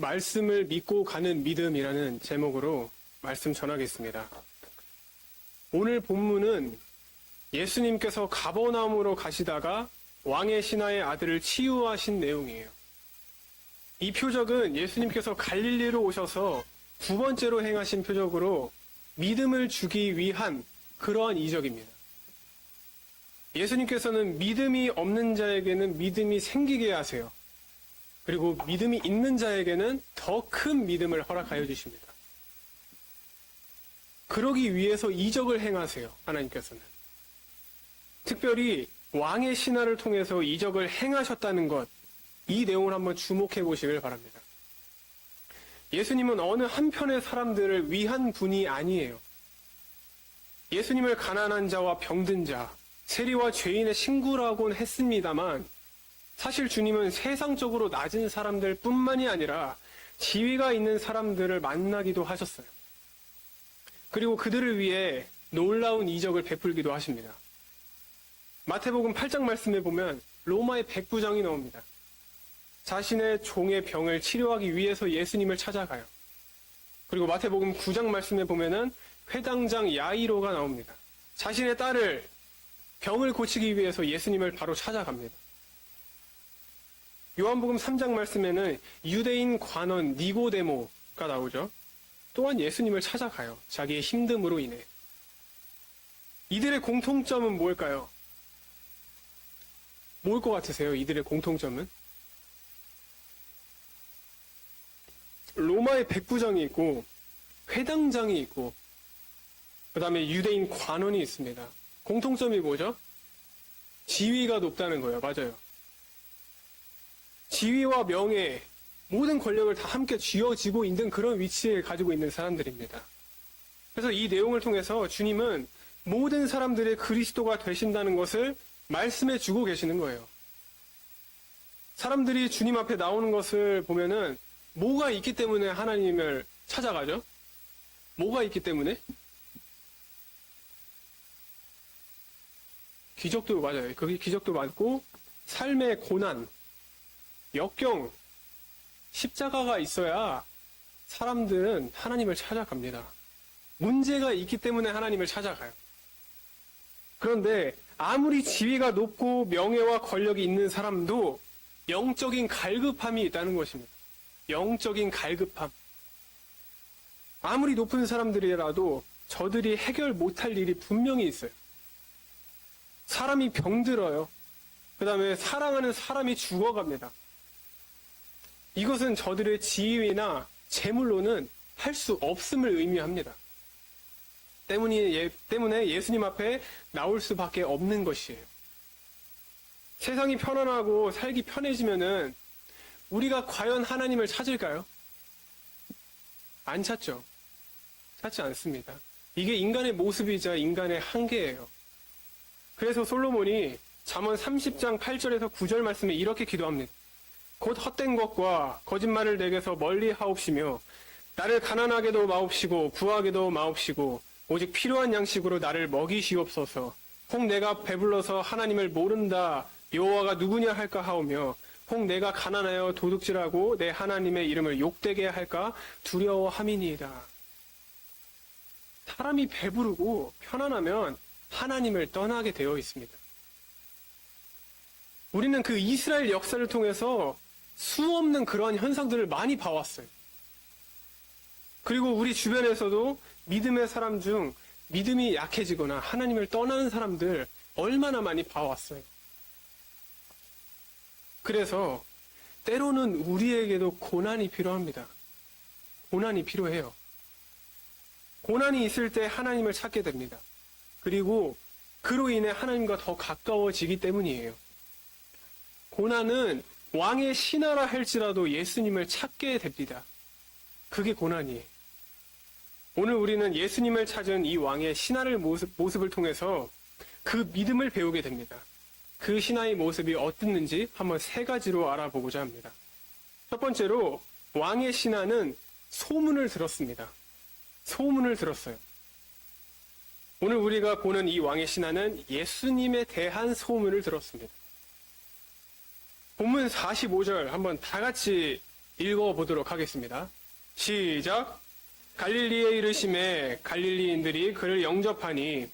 말씀을 믿고 가는 믿음이라는 제목으로 말씀 전하겠습니다. 오늘 본문은 예수님께서 가버나움으로 가시다가 왕의 신하의 아들을 치유하신 내용이에요. 이 표적은 예수님께서 갈릴리로 오셔서 두 번째로 행하신 표적으로 믿음을 주기 위한 그러한 이적입니다. 예수님께서는 믿음이 없는 자에게는 믿음이 생기게 하세요. 그리고 믿음이 있는 자에게는 더 큰 믿음을 허락하여 주십니다. 그러기 위해서 이적을 행하세요. 하나님께서는. 특별히 왕의 신하를 통해서 이적을 행하셨다는 것, 이 내용을 한번 주목해 보시길 바랍니다. 예수님은 어느 한편의 사람들을 위한 분이 아니에요. 예수님을 가난한 자와 병든 자, 세리와 죄인의 친구라고는 했습니다만 사실 주님은 세상적으로 낮은 사람들 뿐만이 아니라 지위가 있는 사람들을 만나기도 하셨어요. 그리고 그들을 위해 놀라운 이적을 베풀기도 하십니다. 마태복음 8장 말씀에 보면 로마의 백부장이 나옵니다. 자신의 종의 병을 치료하기 위해서 예수님을 찾아가요. 그리고 마태복음 9장 말씀에 보면은 회당장 야이로가 나옵니다. 자신의 딸을 병을 고치기 위해서 예수님을 바로 찾아갑니다. 요한복음 3장 말씀에는 유대인 관원 니고데모가 나오죠. 또한 예수님을 찾아가요. 자기의 힘듦으로 인해. 이들의 공통점은 뭘까요? 뭘 것 같으세요? 이들의 공통점은? 로마의 백부장이 있고 회당장이 있고 그 다음에 유대인 관원이 있습니다. 공통점이 뭐죠? 지위가 높다는 거예요. 맞아요. 지위와 명예, 모든 권력을 다 함께 쥐어지고 있는 그런 위치에 가지고 있는 사람들입니다. 그래서 이 내용을 통해서 주님은 모든 사람들의 그리스도가 되신다는 것을 말씀해 주고 계시는 거예요. 사람들이 주님 앞에 나오는 것을 보면은 뭐가 있기 때문에 하나님을 찾아가죠? 뭐가 있기 때문에? 기적도 맞아요. 그게 기적도 맞고 삶의 고난, 역경, 십자가가 있어야 사람들은 하나님을 찾아갑니다. 문제가 있기 때문에 하나님을 찾아가요. 그런데 아무리 지위가 높고 명예와 권력이 있는 사람도 영적인 갈급함이 있다는 것입니다. 영적인 갈급함. 아무리 높은 사람들이라도 저들이 해결 못할 일이 분명히 있어요. 사람이 병들어요. 그 다음에 사랑하는 사람이 죽어갑니다. 이것은 저들의 지위나 재물로는 할 수 없음을 의미합니다. 때문에 예수님 앞에 나올 수밖에 없는 것이에요. 세상이 편안하고 살기 편해지면은 우리가 과연 하나님을 찾을까요? 안 찾죠. 찾지 않습니다. 이게 인간의 모습이자 인간의 한계예요. 그래서 솔로몬이 잠언 30장 8절에서 9절 말씀에 이렇게 기도합니다. 곧 헛된 것과 거짓말을 내게서 멀리 하옵시며 나를 가난하게도 마옵시고 부하게도 마옵시고 오직 필요한 양식으로 나를 먹이시옵소서. 혹 내가 배불러서 하나님을 모른다 여호와가 누구냐 할까 하오며 혹 내가 가난하여 도둑질하고 내 하나님의 이름을 욕되게 할까 두려워함이니이다. 사람이 배부르고 편안하면 하나님을 떠나게 되어 있습니다. 우리는 그 이스라엘 역사를 통해서 수없는 그러한 현상들을 많이 봐왔어요. 그리고 우리 주변에서도 믿음의 사람 중 믿음이 약해지거나 하나님을 떠나는 사람들 얼마나 많이 봐왔어요. 그래서 때로는 우리에게도 고난이 필요합니다. 고난이 필요해요. 고난이 있을 때 하나님을 찾게 됩니다. 그리고 그로 인해 하나님과 더 가까워지기 때문이에요. 고난은 왕의 신하라 할지라도 예수님을 찾게 됩니다. 그게 고난이에요. 오늘 우리는 예수님을 찾은 이 왕의 신하를 모습을 통해서 그 믿음을 배우게 됩니다. 그 신하의 모습이 어땠는지 한번 세 가지로 알아보고자 합니다. 첫 번째로 왕의 신하는 소문을 들었습니다. 소문을 들었어요. 오늘 우리가 보는 이 왕의 신하는 예수님에 대한 소문을 들었습니다. 본문 45절 한번 다 같이 읽어보도록 하겠습니다. 시작. 갈릴리에 이르심에 갈릴리인들이 그를 영접하니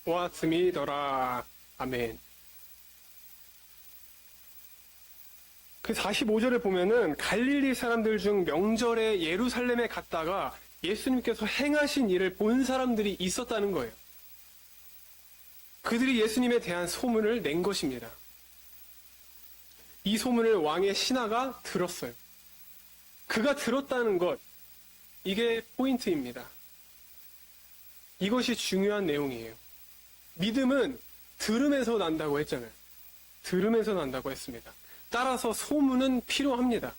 왔음이더라. 아멘. 그 45절에 보면은 갈릴리 사람들 중 명절에 예루살렘에 갔다가 예수님께서 행하신 일을 본 사람들이 있었다는 거예요. 그들이 예수님에 대한 소문을 낸 것입니다. 이 소문을 왕의 신하가 들었어요. 그가 들었다는 것, 이게 포인트입니다. 이것이 중요한 내용이에요. 믿음은 들음에서 난다고 했잖아요. 들음에서 난다고 했습니다. 따라서 소문은 필요합니다.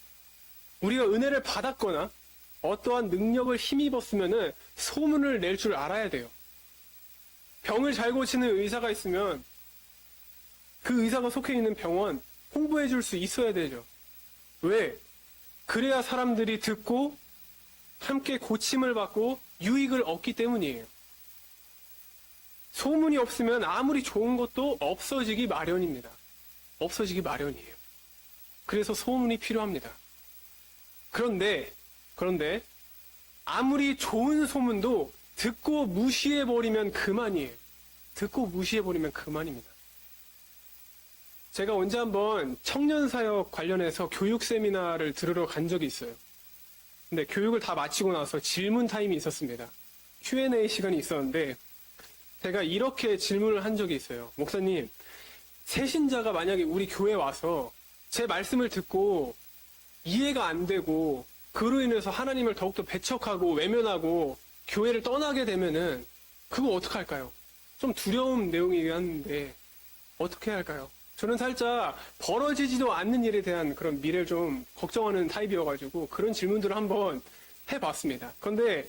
우리가 은혜를 받았거나 어떠한 능력을 힘입었으면 소문을 낼 줄 알아야 돼요. 병을 잘 고치는 의사가 있으면 그 의사가 속해 있는 병원 홍보해 줄 수 있어야 되죠. 왜? 그래야 사람들이 듣고 함께 고침을 받고 유익을 얻기 때문이에요. 소문이 없으면 아무리 좋은 것도 없어지기 마련입니다. 없어지기 마련이에요. 그래서 소문이 필요합니다. 그런데 아무리 좋은 소문도 듣고 무시해버리면 그만이에요. 듣고 무시해버리면 그만입니다. 제가 언제 한번 청년사역 관련해서 교육 세미나를 들으러 간 적이 있어요. 근데 교육을 다 마치고 나서 질문 타임이 있었습니다. Q&A 시간이 있었는데 제가 이렇게 질문을 한 적이 있어요. 목사님, 새신자가 만약에 우리 교회에 와서 제 말씀을 듣고 이해가 안 되고 그로 인해서 하나님을 더욱더 배척하고 외면하고 교회를 떠나게 되면은 그거 어떡할까요? 좀 두려운 내용이긴 한데 어떻게 해야 할까요? 저는 살짝 벌어지지도 않는 일에 대한 그런 미래를 좀 걱정하는 타입이어가지고 그런 질문들을 한번 해봤습니다. 그런데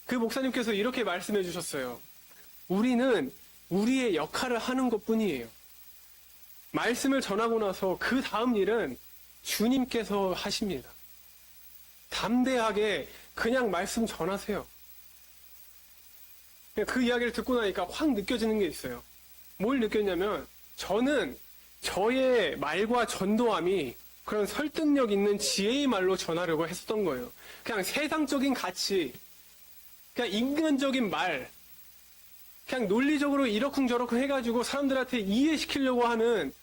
그 목사님께서 이렇게 말씀해 주셨어요. 우리는 우리의 역할을 하는 것뿐이에요. 말씀을 전하고 나서 그 다음 일은 주님께서 하십니다. 담대하게 그냥 말씀 전하세요. 그 이야기를 듣고 나니까 확 느껴지는 게 있어요. 뭘 느꼈냐면 저는 저의 말과 전도함이 그런 설득력 있는 지혜의 말로 전하려고 했었던 거예요. 그냥 세상적인 가치, 그냥 인간적인 말, 그냥 논리적으로 이러쿵저러쿵 해가지고 사람들한테 이해시키려고 하는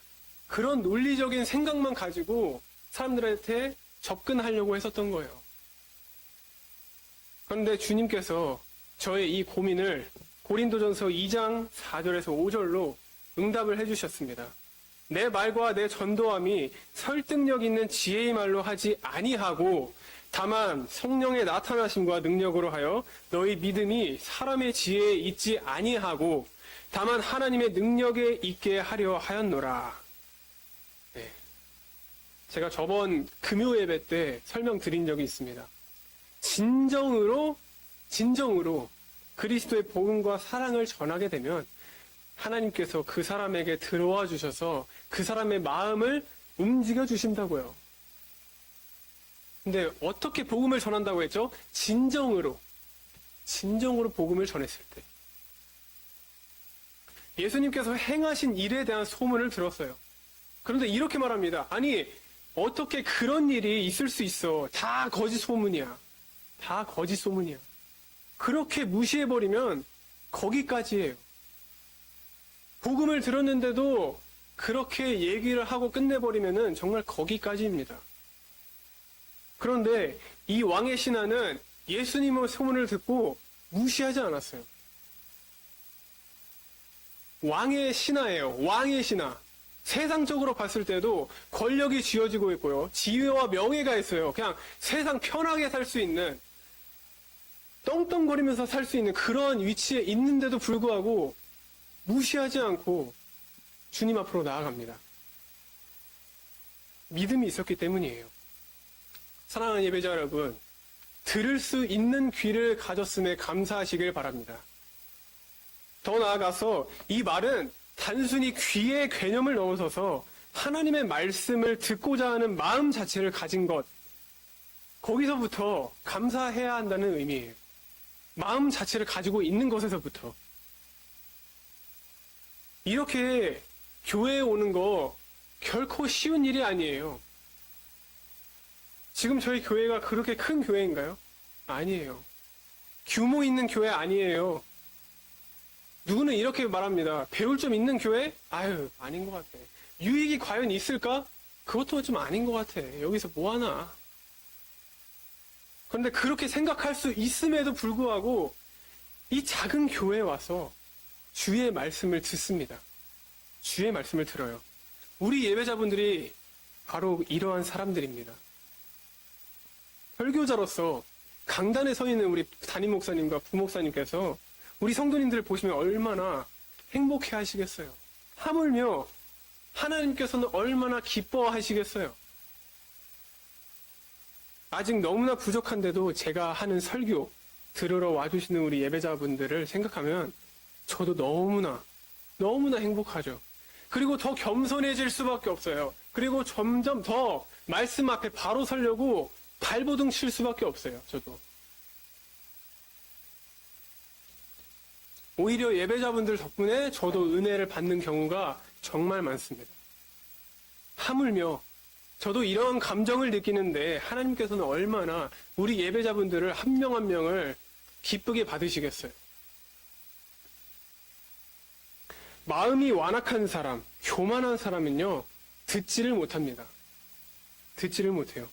그런 논리적인 생각만 가지고 사람들한테 접근하려고 했었던 거예요. 그런데 주님께서 저의 이 고민을 고린도전서 2장 4절에서 5절로 응답을 해주셨습니다. 내 말과 내 전도함이 설득력 있는 지혜의 말로 하지 아니하고 다만 성령의 나타나심과 능력으로 하여 너희 믿음이 사람의 지혜에 있지 아니하고 다만 하나님의 능력에 있게 하려 하였노라. 네. 제가 저번 금요 예배 때 설명드린 적이 있습니다. 진정으로 그리스도의 복음과 사랑을 전하게 되면 하나님께서 그 사람에게 들어와 주셔서 그 사람의 마음을 움직여 주신다고요. 근데 어떻게 복음을 전한다고 했죠? 진정으로 복음을 전했을 때. 예수님께서 행하신 일에 대한 소문을 들었어요. 그런데 이렇게 말합니다. 아니, 어떻게 그런 일이 있을 수 있어? 다 거짓 소문이야. 다 거짓 소문이야. 그렇게 무시해버리면 거기까지예요. 복음을 들었는데도 그렇게 얘기를 하고 끝내버리면은 정말 거기까지입니다. 그런데 이 왕의 신하는 예수님의 소문을 듣고 무시하지 않았어요. 왕의 신하예요. 왕의 신하. 세상적으로 봤을 때도 권력이 쥐어지고 있고요. 지위와 명예가 있어요. 그냥 세상 편하게 살 수 있는, 떵떵거리면서 살 수 있는 그런 위치에 있는데도 불구하고 무시하지 않고 주님 앞으로 나아갑니다. 믿음이 있었기 때문이에요. 사랑하는 예배자 여러분, 들을 수 있는 귀를 가졌음에 감사하시길 바랍니다. 더 나아가서 이 말은 단순히 귀에 개념을 넣어서서 하나님의 말씀을 듣고자 하는 마음 자체를 가진 것, 거기서부터 감사해야 한다는 의미예요. 마음 자체를 가지고 있는 것에서부터. 이렇게 교회에 오는 거 결코 쉬운 일이 아니에요. 지금 저희 교회가 그렇게 큰 교회인가요? 아니에요. 규모 있는 교회 아니에요. 누구는 이렇게 말합니다. 배울 점 있는 교회? 아유, 아닌 것 같아. 유익이 과연 있을까? 그것도 좀 아닌 것 같아. 여기서 뭐 하나? 그런데 그렇게 생각할 수 있음에도 불구하고 이 작은 교회에 와서 주의 말씀을 듣습니다. 주의 말씀을 들어요. 우리 예배자분들이 바로 이러한 사람들입니다. 설교자로서 강단에 서 있는 우리 담임 목사님과 부목사님께서 우리 성도님들을 보시면 얼마나 행복해 하시겠어요. 하물며 하나님께서는 얼마나 기뻐하시겠어요. 아직 너무나 부족한데도 제가 하는 설교 들으러 와주시는 우리 예배자분들을 생각하면 저도 너무나 행복하죠. 그리고 더 겸손해질 수밖에 없어요. 그리고 점점 더 말씀 앞에 바로 서려고 발버둥 칠 수밖에 없어요. 저도. 오히려 예배자분들 덕분에 저도 은혜를 받는 경우가 정말 많습니다. 하물며 저도 이런 감정을 느끼는데 하나님께서는 얼마나 우리 예배자분들을 한 명 한 명을 기쁘게 받으시겠어요. 마음이 완악한 사람, 교만한 사람은요, 듣지를 못합니다. 듣지를 못해요.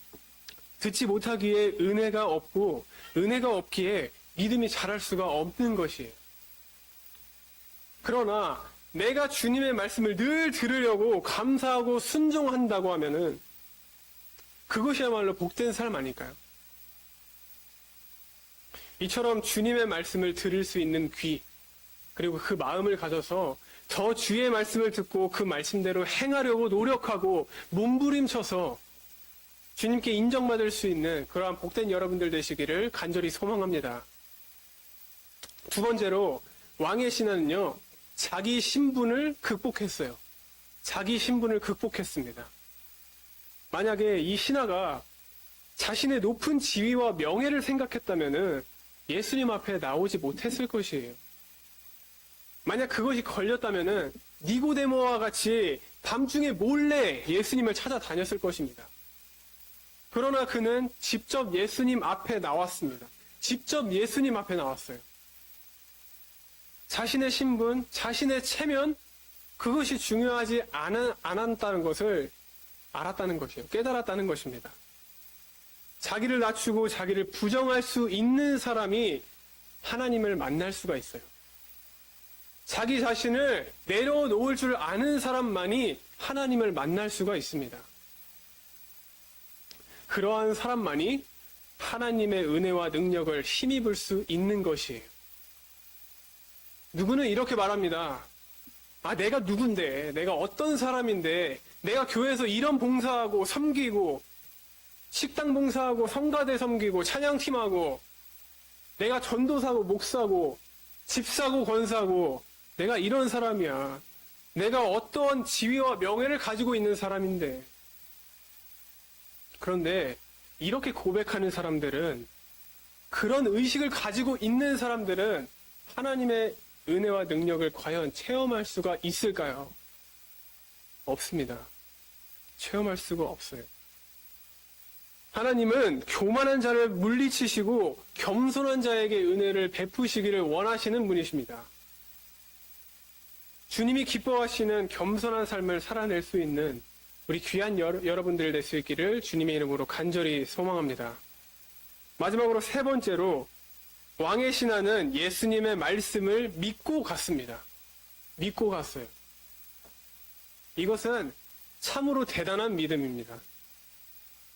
듣지 못하기에 은혜가 없고, 은혜가 없기에 믿음이 자랄 수가 없는 것이에요. 그러나 내가 주님의 말씀을 늘 들으려고 감사하고 순종한다고 하면은 그것이야말로 복된 삶 아닐까요? 이처럼 주님의 말씀을 들을 수 있는 귀, 그리고 그 마음을 가져서 더 주의 말씀을 듣고 그 말씀대로 행하려고 노력하고 몸부림쳐서 주님께 인정받을 수 있는 그러한 복된 여러분들 되시기를 간절히 소망합니다. 두 번째로 왕의 신하는요, 자기 신분을 극복했어요. 자기 신분을 극복했습니다. 만약에 이 신하가 자신의 높은 지위와 명예를 생각했다면은 예수님 앞에 나오지 못했을 것이에요. 만약 그것이 걸렸다면은 니고데모와 같이 밤중에 몰래 예수님을 찾아다녔을 것입니다. 그러나 그는 직접 예수님 앞에 나왔습니다. 직접 예수님 앞에 나왔어요. 자신의 신분, 자신의 체면, 그것이 중요하지 않았다는 것을 알았다는 것이에요. 깨달았다는 것입니다. 자기를 낮추고 자기를 부정할 수 있는 사람이 하나님을 만날 수가 있어요. 자기 자신을 내려놓을 줄 아는 사람만이 하나님을 만날 수가 있습니다. 그러한 사람만이 하나님의 은혜와 능력을 힘입을 수 있는 것이에요. 누구는 이렇게 말합니다. 아, 내가 누군데, 내가 어떤 사람인데, 내가 교회에서 이런 봉사하고 섬기고, 식당 봉사하고, 성가대 섬기고, 찬양팀하고, 내가 전도사고, 목사고, 집사고, 권사고, 내가 이런 사람이야. 내가 어떠한 지위와 명예를 가지고 있는 사람인데. 그런데 이렇게 고백하는 사람들은, 그런 의식을 가지고 있는 사람들은 하나님의 은혜와 능력을 과연 체험할 수가 있을까요? 없습니다. 체험할 수가 없어요. 하나님은 교만한 자를 물리치시고 겸손한 자에게 은혜를 베푸시기를 원하시는 분이십니다. 주님이 기뻐하시는 겸손한 삶을 살아낼 수 있는 우리 귀한 여러분들 될 수 있기를 주님의 이름으로 간절히 소망합니다. 마지막으로 세 번째로 왕의 신하는 예수님의 말씀을 믿고 갔습니다. 믿고 갔어요. 이것은 참으로 대단한 믿음입니다.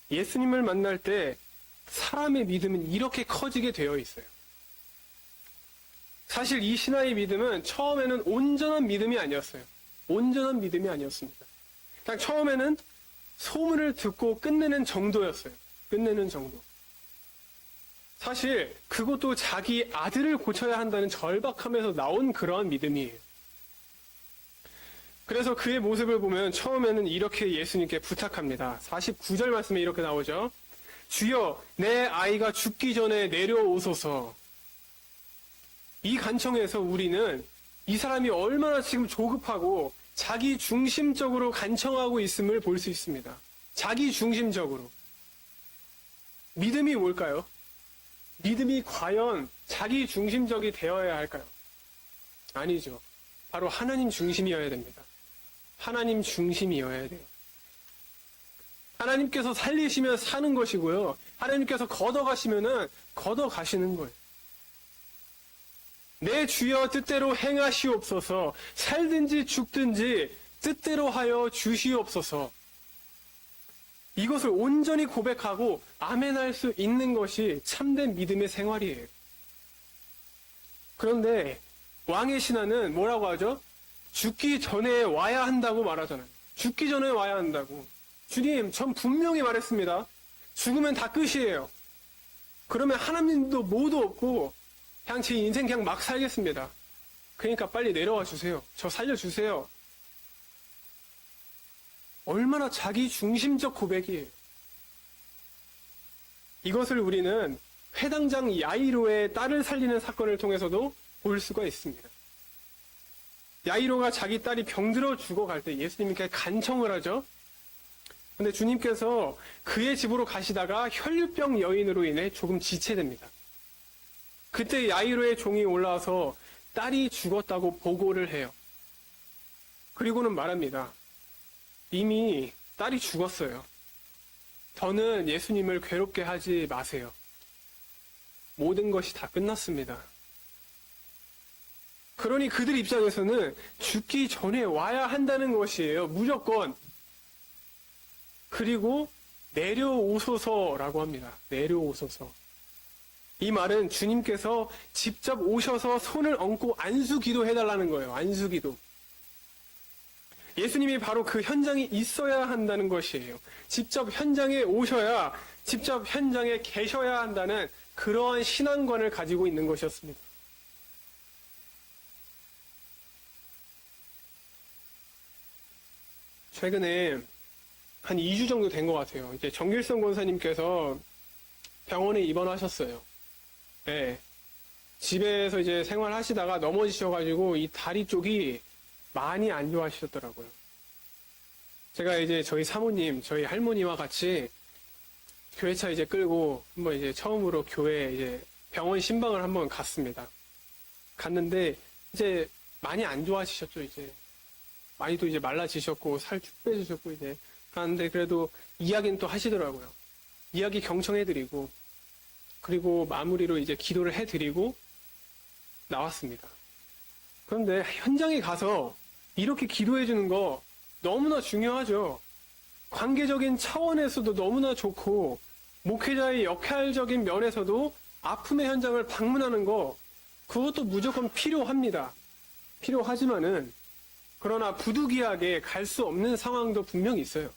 예수님을 만날 때 사람의 믿음은 이렇게 커지게 되어 있어요. 사실 이 신하의 믿음은 처음에는 온전한 믿음이 아니었어요. 온전한 믿음이 아니었습니다. 그냥 처음에는 소문을 듣고 끝내는 정도였어요. 끝내는 정도. 사실 그것도 자기 아들을 고쳐야 한다는 절박함에서 나온 그러한 믿음이에요. 그래서 그의 모습을 보면 처음에는 이렇게 예수님께 부탁합니다. 49절 말씀에 이렇게 나오죠. 주여, 내 아이가 죽기 전에 내려오소서. 이 간청에서 우리는 이 사람이 얼마나 지금 조급하고 자기 중심적으로 간청하고 있음을 볼 수 있습니다. 자기 중심적으로. 믿음이 뭘까요? 믿음이 과연 자기 중심적이 되어야 할까요? 아니죠. 바로 하나님 중심이어야 됩니다. 하나님 중심이어야 돼요. 하나님께서 살리시면 사는 것이고요. 하나님께서 걷어가시면은 걷어가시는 거예요. 내 주여 뜻대로 행하시옵소서. 살든지 죽든지 뜻대로 하여 주시옵소서. 이것을 온전히 고백하고 아멘할 수 있는 것이 참된 믿음의 생활이에요. 그런데 왕의 신하는 뭐라고 하죠? 죽기 전에 와야 한다고 말하잖아요. 죽기 전에 와야 한다고. 주님, 전 분명히 말했습니다. 죽으면 다 끝이에요. 그러면 하나님도 뭐도 없고 그냥 제 인생 그냥 막 살겠습니다. 그러니까 빨리 내려와 주세요. 저 살려주세요. 얼마나 자기 중심적 고백이에요. 이것을 우리는 회당장 야이로의 딸을 살리는 사건을 통해서도 볼 수가 있습니다. 야이로가 자기 딸이 병들어 죽어갈 때 예수님께 간청을 하죠. 근데 주님께서 그의 집으로 가시다가 혈류병 여인으로 인해 조금 지체됩니다. 그때 야이로의 종이 올라와서 딸이 죽었다고 보고를 해요. 그리고는 말합니다. 이미 딸이 죽었어요. 더는 예수님을 괴롭게 하지 마세요. 모든 것이 다 끝났습니다. 그러니 그들 입장에서는 죽기 전에 와야 한다는 것이에요. 무조건. 그리고 내려오소서라고 합니다. 내려오소서. 이 말은 주님께서 직접 오셔서 손을 얹고 안수기도 해달라는 거예요. 안수기도. 예수님이 바로 그 현장에 있어야 한다는 것이에요. 직접 현장에 오셔야, 직접 현장에 계셔야 한다는 그러한 신앙관을 가지고 있는 것이었습니다. 최근에 한 2주 정도 된 것 같아요. 이제 정길성 권사님께서 병원에 입원하셨어요. 네. 집에서 이제 생활하시다가 넘어지셔가지고 이 다리 쪽이 많이 안 좋아하시더라고요. 제가 이제 저희 사모님, 저희 할머니와 같이 교회차 이제 끌고 한번 이제 처음으로 교회 이제 병원 신방을 한번 갔습니다. 갔는데 이제 많이 안 좋아지셨죠, 이제. 많이도 이제 말라지셨고 살 쭉 빼주셨고 이제 하는데 그래도 이야기는 또 하시더라고요. 이야기 경청해드리고 그리고 마무리로 이제 기도를 해드리고 나왔습니다. 그런데 현장에 가서 이렇게 기도해주는 거 너무나 중요하죠. 관계적인 차원에서도 너무나 좋고 목회자의 역할적인 면에서도 아픔의 현장을 방문하는 거 그것도 무조건 필요합니다. 필요하지만은 그러나 부득이하게 갈 수 없는 상황도 분명히 있어요.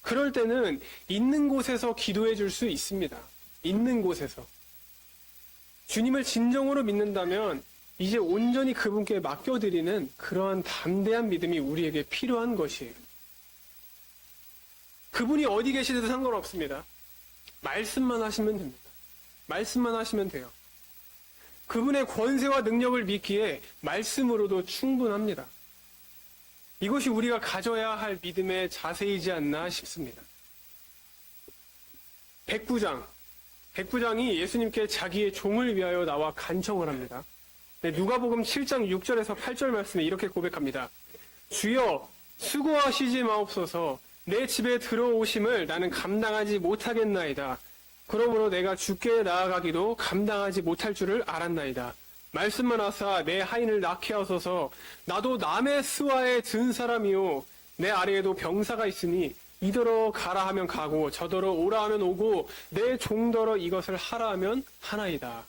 그럴 때는 있는 곳에서 기도해 줄 수 있습니다. 있는 곳에서. 주님을 진정으로 믿는다면 이제 온전히 그분께 맡겨드리는 그러한 담대한 믿음이 우리에게 필요한 것이에요. 그분이 어디 계시든 상관없습니다. 말씀만 하시면 됩니다. 말씀만 하시면 돼요. 그분의 권세와 능력을 믿기에 말씀으로도 충분합니다. 이것이 우리가 가져야 할 믿음의 자세이지 않나 싶습니다. 백부장이 예수님께 자기의 종을 위하여 나와 간청을 합니다. 누가복음 7장 6절에서 8절 말씀에 이렇게 고백합니다. 주여 수고하시지 마옵소서. 내 집에 들어오심을 나는 감당하지 못하겠나이다. 그러므로 내가 주께 나아가기도 감당하지 못할 줄을 알았나이다. 말씀만 하사 내 하인을 낳게 하소서. 나도 남의 스와에 든 사람이요 내 아래에도 병사가 있으니 이더러 가라 하면 가고 저더러 오라 하면 오고 내 종더러 이것을 하라 하면 하나이다.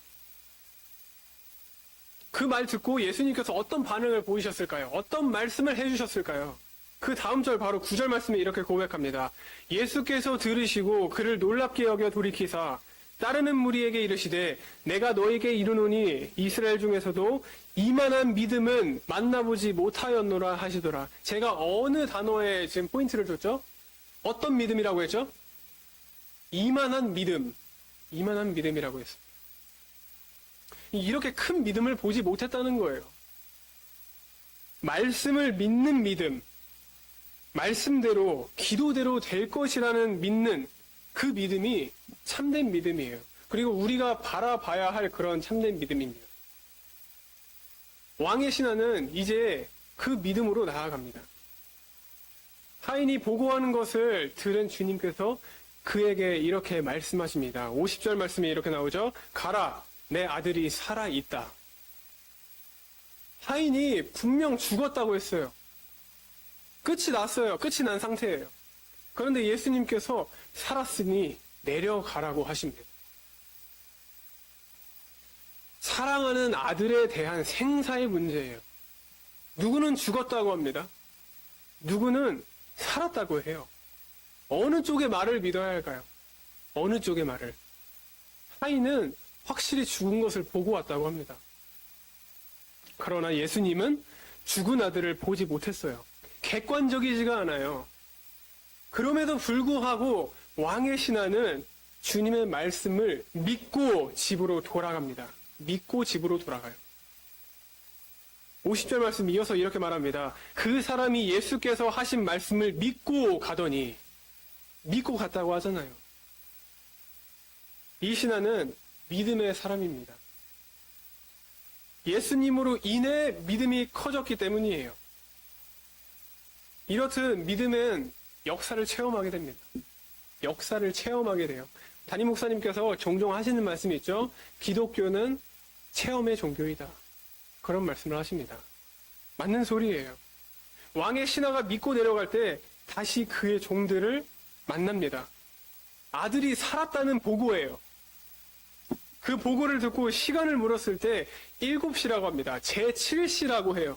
그 말 듣고 예수님께서 어떤 반응을 보이셨을까요? 어떤 말씀을 해주셨을까요? 그 다음 절 바로 9절 말씀에 이렇게 고백합니다. 예수께서 들으시고 그를 놀랍게 여겨 돌이키사 따르는 무리에게 이르시되 내가 너에게 이르노니 이스라엘 중에서도 이만한 믿음은 만나보지 못하였노라 하시더라. 제가 어느 단어에 지금 포인트를 줬죠? 어떤 믿음이라고 했죠? 이만한 믿음. 이만한 믿음이라고 했습니다. 이렇게 큰 믿음을 보지 못했다는 거예요. 말씀을 믿는 믿음, 말씀대로, 기도대로 될 것이라는 믿는 그 믿음이 참된 믿음이에요. 그리고 우리가 바라봐야 할 그런 참된 믿음입니다. 왕의 신하는 이제 그 믿음으로 나아갑니다. 하인이 보고하는 것을 들은 주님께서 그에게 이렇게 말씀하십니다. 50절 말씀이 이렇게 나오죠. 가라, 내 아들이 살아있다. 하인이 분명 죽었다고 했어요. 끝이 났어요. 끝이 난 상태예요. 그런데 예수님께서 살았으니 내려가라고 하십니다. 사랑하는 아들에 대한 생사의 문제예요. 누구는 죽었다고 합니다. 누구는 살았다고 해요. 어느 쪽의 말을 믿어야 할까요? 어느 쪽의 말을? 하인은 확실히 죽은 것을 보고 왔다고 합니다. 그러나 예수님은 죽은 아들을 보지 못했어요. 객관적이지가 않아요. 그럼에도 불구하고 왕의 신하는 주님의 말씀을 믿고 집으로 돌아갑니다. 믿고 집으로 돌아가요. 50절 말씀 이어서 이렇게 말합니다. 그 사람이 예수께서 하신 말씀을 믿고 가더니, 믿고 갔다고 하잖아요. 이 신하는 믿음의 사람입니다. 예수님으로 인해 믿음이 커졌기 때문이에요. 이렇듯 믿음은 역사를 체험하게 됩니다. 역사를 체험하게 돼요. 담임 목사님께서 종종 하시는 말씀이 있죠. 기독교는 체험의 종교이다. 그런 말씀을 하십니다. 맞는 소리예요. 왕의 신하가 믿고 내려갈 때 다시 그의 종들을 만납니다. 아들이 살았다는 보고예요. 그 보고를 듣고 시간을 물었을 때 7시라고 합니다. 제7시라고 해요.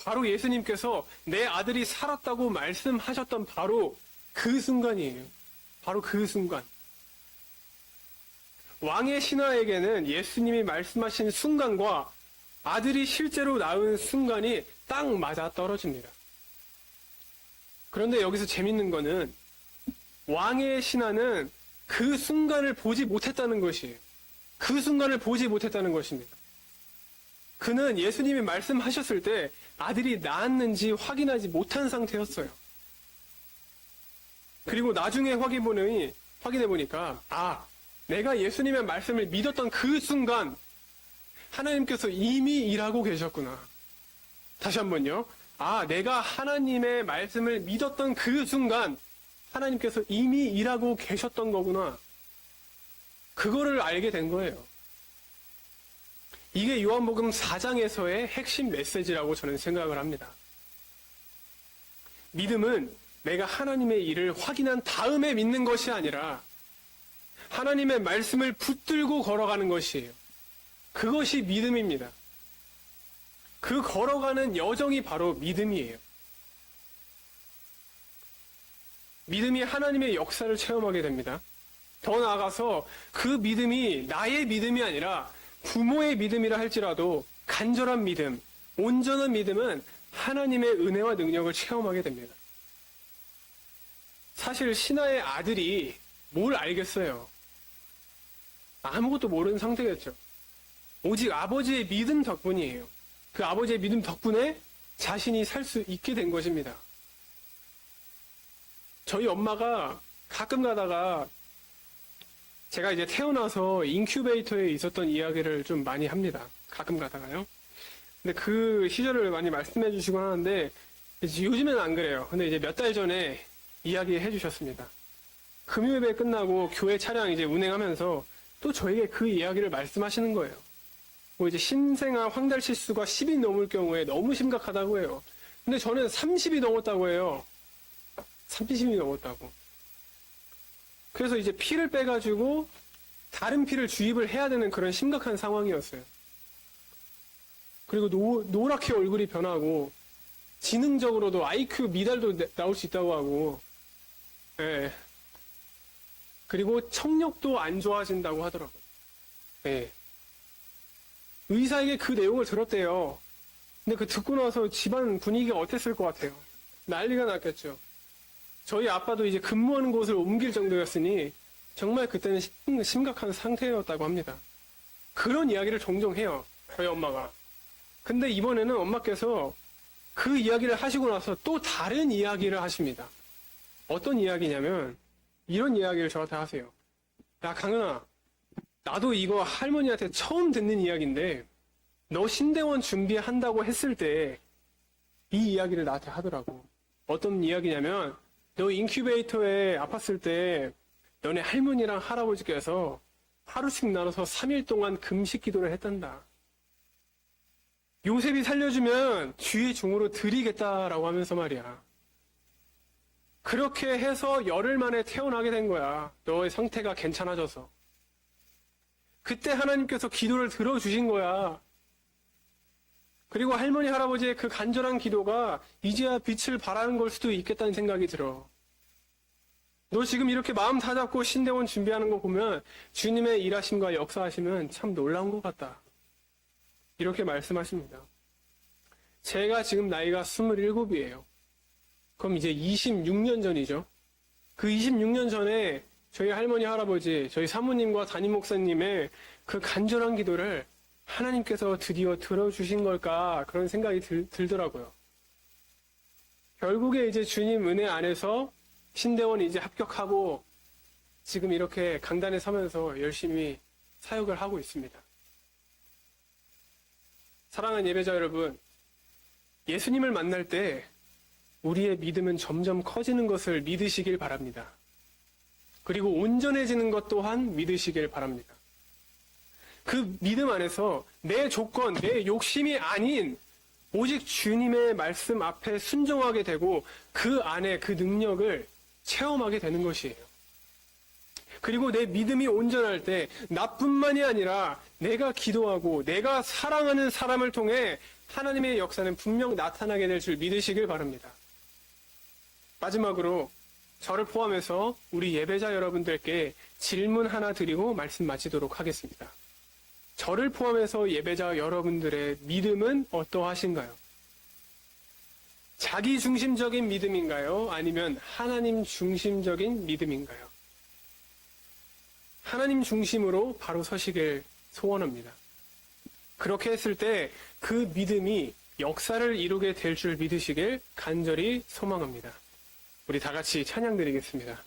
바로 예수님께서 내 아들이 살았다고 말씀하셨던 바로 그 순간이에요. 바로 그 순간. 왕의 신하에게는 예수님이 말씀하신 순간과 아들이 실제로 낳은 순간이 딱 맞아 떨어집니다. 그런데 여기서 재밌는 거는 왕의 신하는 그 순간을 보지 못했다는 것이에요. 그 순간을 보지 못했다는 것입니다. 그는 예수님이 말씀하셨을 때 아들이 낳았는지 확인하지 못한 상태였어요. 그리고 나중에 확인해 보니까, 내가 예수님의 말씀을 믿었던 그 순간 하나님께서 이미 일하고 계셨구나. 다시 한번요. 내가 하나님의 말씀을 믿었던 그 순간 하나님께서 이미 일하고 계셨던 거구나. 그거를 알게 된 거예요. 이게 요한복음 4장에서의 핵심 메시지라고 저는 생각을 합니다. 믿음은 내가 하나님의 일을 확인한 다음에 믿는 것이 아니라 하나님의 말씀을 붙들고 걸어가는 것이에요. 그것이 믿음입니다. 그 걸어가는 여정이 바로 믿음이에요. 믿음이 하나님의 역사를 체험하게 됩니다. 더 나아가서 그 믿음이 나의 믿음이 아니라 부모의 믿음이라 할지라도 간절한 믿음, 온전한 믿음은 하나님의 은혜와 능력을 체험하게 됩니다. 사실 신하의 아들이 뭘 알겠어요? 아무것도 모르는 상태겠죠. 오직 아버지의 믿음 덕분이에요. 그 아버지의 믿음 덕분에 자신이 살 수 있게 된 것입니다. 저희 엄마가 가끔 가다가 제가 이제 태어나서 인큐베이터에 있었던 이야기를 좀 많이 합니다. 가끔 가다가요. 근데 그 시절을 많이 말씀해 주시곤 하는데 요즘에는 안 그래요. 근데 이제 몇 달 전에 이야기해 주셨습니다. 금요일에 끝나고 교회 차량 이제 운행하면서 또 저에게 그 이야기를 말씀하시는 거예요. 뭐 이제 신생아 황달 치수가 10이 넘을 경우에 너무 심각하다고 해요. 근데 저는 30이 넘었다고 해요. 30이 넘었다고. 그래서 이제 피를 빼가지고 다른 피를 주입을 해야 되는 그런 심각한 상황이었어요. 그리고 노랗게 얼굴이 변하고 지능적으로도 IQ 미달도 나올 수 있다고 하고, 예. 그리고 청력도 안 좋아진다고 하더라고요. 예. 의사에게 그 내용을 들었대요. 근데 그 듣고 나서 집안 분위기가 어땠을 것 같아요? 난리가 났겠죠. 저희 아빠도 이제 근무하는 곳을 옮길 정도였으니 정말 그때는 심각한 상태였다고 합니다. 그런 이야기를 종종 해요. 저희 엄마가. 근데 이번에는 엄마께서 그 이야기를 하시고 나서 또 다른 이야기를 하십니다. 어떤 이야기냐면 이런 이야기를 저한테 하세요. 야, 강은아, 나도 이거 할머니한테 처음 듣는 이야기인데 너 신대원 준비한다고 했을 때 이 이야기를 나한테 하더라고. 어떤 이야기냐면 너 인큐베이터에 아팠을 때 너네 할머니랑 할아버지께서 하루씩 나눠서 3일 동안 금식 기도를 했단다. 요셉이 살려주면 주의 종으로 드리겠다라고 하면서 말이야. 그렇게 해서 열흘 만에 태어나게 된 거야. 너의 상태가 괜찮아져서. 그때 하나님께서 기도를 들어주신 거야. 그리고 할머니, 할아버지의 그 간절한 기도가 이제야 빛을 발하는 걸 수도 있겠다는 생각이 들어. 너 지금 이렇게 마음 다잡고 신대원 준비하는 거 보면 주님의 일하심과 역사하심은 참 놀라운 것 같다. 이렇게 말씀하십니다. 제가 지금 나이가 27이에요. 그럼 이제 26년 전이죠. 그 26년 전에 저희 할머니, 할아버지, 저희 사모님과 담임 목사님의 그 간절한 기도를 하나님께서 드디어 들어주신 걸까 그런 생각이 들더라고요. 결국에 이제 주님 은혜 안에서 신대원 이제 합격하고 지금 이렇게 강단에 서면서 열심히 사역을 하고 있습니다. 사랑하는 예배자 여러분, 예수님을 만날 때 우리의 믿음은 점점 커지는 것을 믿으시길 바랍니다. 그리고 온전해지는 것 또한 믿으시길 바랍니다. 그 믿음 안에서 내 조건, 내 욕심이 아닌 오직 주님의 말씀 앞에 순종하게 되고 그 안에 그 능력을 체험하게 되는 것이에요. 그리고 내 믿음이 온전할 때 나뿐만이 아니라 내가 기도하고 내가 사랑하는 사람을 통해 하나님의 역사는 분명 나타나게 될 줄 믿으시길 바랍니다. 마지막으로 저를 포함해서 우리 예배자 여러분들께 질문 하나 드리고 말씀 마치도록 하겠습니다. 저를 포함해서 예배자 여러분들의 믿음은 어떠하신가요? 자기 중심적인 믿음인가요? 아니면 하나님 중심적인 믿음인가요? 하나님 중심으로 바로 서시길 소원합니다. 그렇게 했을 때 그 믿음이 역사를 이루게 될 줄 믿으시길 간절히 소망합니다. 우리 다 같이 찬양 드리겠습니다.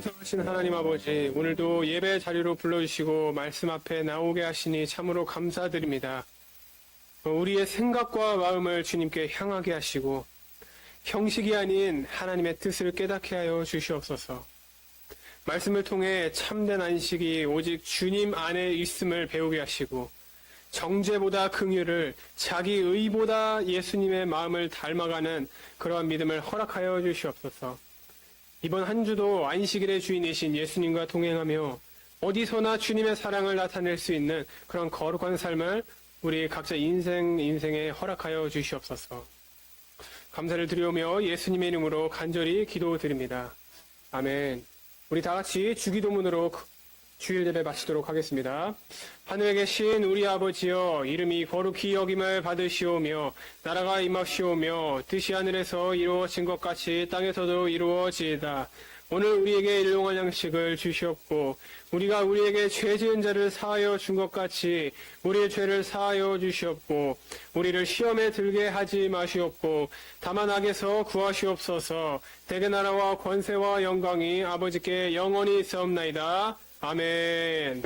전능하신 하나님 아버지, 오늘도 예배 자리로 불러주시고 말씀 앞에 나오게 하시니 참으로 감사드립니다. 우리의 생각과 마음을 주님께 향하게 하시고 형식이 아닌 하나님의 뜻을 깨닫게 하여 주시옵소서. 말씀을 통해 참된 안식이 오직 주님 안에 있음을 배우게 하시고 정죄보다 긍휼을, 자기 의보다 예수님의 마음을 닮아가는 그러한 믿음을 허락하여 주시옵소서. 이번 한 주도 안식일의 주인이신 예수님과 동행하며 어디서나 주님의 사랑을 나타낼 수 있는 그런 거룩한 삶을 우리 각자 인생에 허락하여 주시옵소서. 감사를 드리오며 예수님의 이름으로 간절히 기도드립니다. 아멘. 우리 다 같이 주기도문으로 주일 예배 마치도록 하겠습니다. 하늘에 계신 우리 아버지여, 이름이 거룩히 여김을 받으시오며 나라가 임하시오며 뜻이 하늘에서 이루어진 것 같이 땅에서도 이루어지이다. 오늘 우리에게 일용할 양식을 주시옵고 우리가 우리에게 죄 지은 자를 사하여 준 것 같이 우리의 죄를 사하여 주시옵고 우리를 시험에 들게 하지 마시옵고 다만 악에서 구하시옵소서. 대개 나라와 권세와 영광이 아버지께 영원히 있사옵나이다. 아멘.